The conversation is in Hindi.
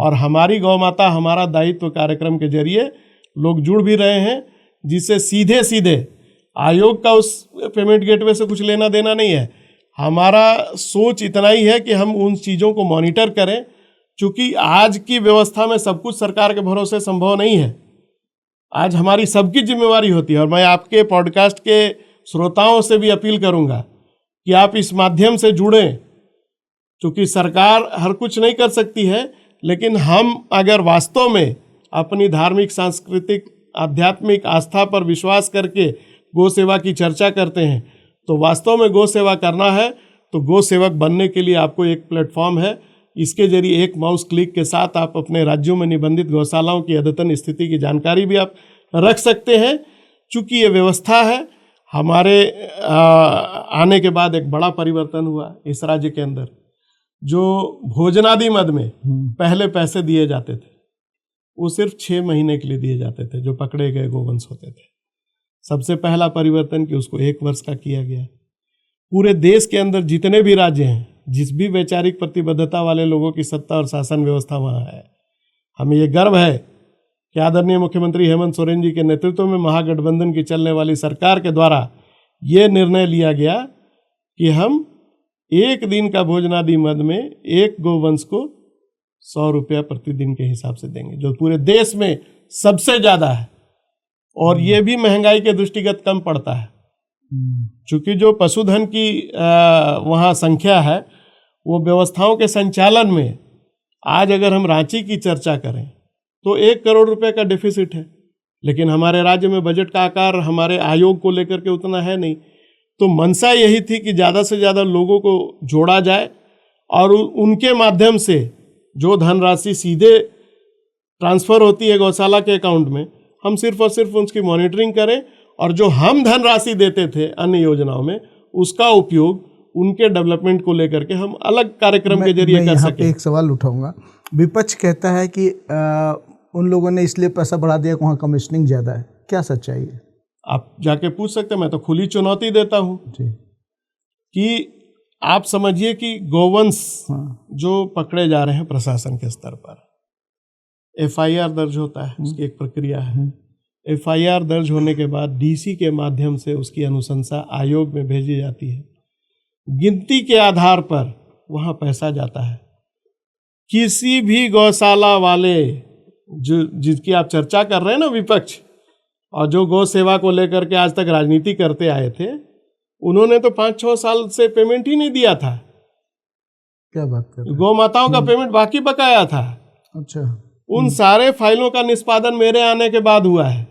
और हमारी गौ माता हमारा दायित्व कार्यक्रम के जरिए लोग जुड़ भी रहे हैं, जिससे सीधे सीधे आयोग का उस पेमेंट गेटवे से कुछ लेना देना नहीं है। हमारा सोच इतना ही है कि हम उन चीज़ों को मॉनिटर करें, क्योंकि आज की व्यवस्था में सब कुछ सरकार के भरोसे संभव नहीं है। आज हमारी सबकी जिम्मेवारी होती है। और मैं आपके पॉडकास्ट के श्रोताओं से भी अपील करूंगा कि आप इस माध्यम से जुड़ें, क्योंकि सरकार हर कुछ नहीं कर सकती है, लेकिन हम अगर वास्तव में अपनी धार्मिक, सांस्कृतिक, आध्यात्मिक आस्था पर विश्वास करके गौ सेवा की चर्चा करते हैं, तो वास्तव में गौ सेवा करना है तो गौ सेवक बनने के लिए आपको एक प्लेटफॉर्म है। इसके जरिए एक माउस क्लिक के साथ आप अपने राज्यों में निबंधित गौशालाओं की अद्यतन स्थिति की जानकारी भी आप रख सकते हैं। चूँकि ये व्यवस्था है, हमारे आने के बाद एक बड़ा परिवर्तन हुआ इस राज्य के अंदर। जो भोजनादि मद में पहले पैसे दिए जाते थे, वो सिर्फ 6 महीने के लिए दिए जाते थे जो पकड़े गए गोवंश होते थे। सबसे पहला परिवर्तन कि उसको 1 वर्ष का किया गया। पूरे देश के अंदर जितने भी राज्य हैं, जिस भी वैचारिक प्रतिबद्धता वाले लोगों की सत्ता और शासन व्यवस्था वहाँ है। हमें ये गर्व है कि आदरणीय मुख्यमंत्री हेमंत सोरेन जी के नेतृत्व में महागठबंधन की चलने वाली सरकार के द्वारा ये निर्णय लिया गया कि हम 1 दिन का भोजनादि मद में एक गोवंश को 100 रुपया प्रतिदिन के हिसाब से देंगे, जो पूरे देश में सबसे ज़्यादा है। और ये भी महंगाई के दृष्टिगत कम पड़ता है, क्योंकि जो पशुधन की वहाँ संख्या है, वो व्यवस्थाओं के संचालन में आज अगर हम रांची की चर्चा करें तो 1 करोड़ रुपए का डेफिसिट है, लेकिन हमारे राज्य में बजट का आकार हमारे आयोग को लेकर के उतना है नहीं। तो मंशा यही थी कि ज़्यादा से ज़्यादा लोगों को जोड़ा जाए और उनके माध्यम से जो धनराशि सीधे ट्रांसफ़र होती है गौशाला के अकाउंट में, हम सिर्फ और सिर्फ उसकी मॉनिटरिंग करें, और जो हम धनराशि देते थे अन्य योजनाओं में, उसका उपयोग उनके डेवलपमेंट को लेकर के हम अलग कार्यक्रम के जरिए कर सकें। एक सवाल उठाऊंगा। विपक्ष कहता है कि उन लोगों ने इसलिए पैसा बढ़ा दिया कि वहाँ कमीशनिंग ज़्यादा है। क्या सच्चाई है? आप जाके पूछ सकते हैं, मैं तो खुली चुनौती देता हूँ कि आप समझिए कि गोवंश जो पकड़े जा रहे हैं प्रशासन के स्तर पर, FIR दर्ज होता है, उसकी एक प्रक्रिया है। FIR दर्ज होने के बाद DC के माध्यम से उसकी अनुशंसा आयोग में भेजी जाती है। गिनती के आधार पर वहाँ पैसा जाता है। किसी भी गौशाला वाले जो जिसकी आप चर्चा कर रहे हैं ना, विपक्ष, और जो गौ सेवा को लेकर के आज तक राजनीति करते आए थे, उन्होंने तो 5-6 साल से पेमेंट ही नहीं दिया था। क्या बात कर रहे हैं? गौ माताओं का पेमेंट बाकी बकाया था। अच्छा। उन सारे फाइलों का निष्पादन मेरे आने के बाद हुआ है।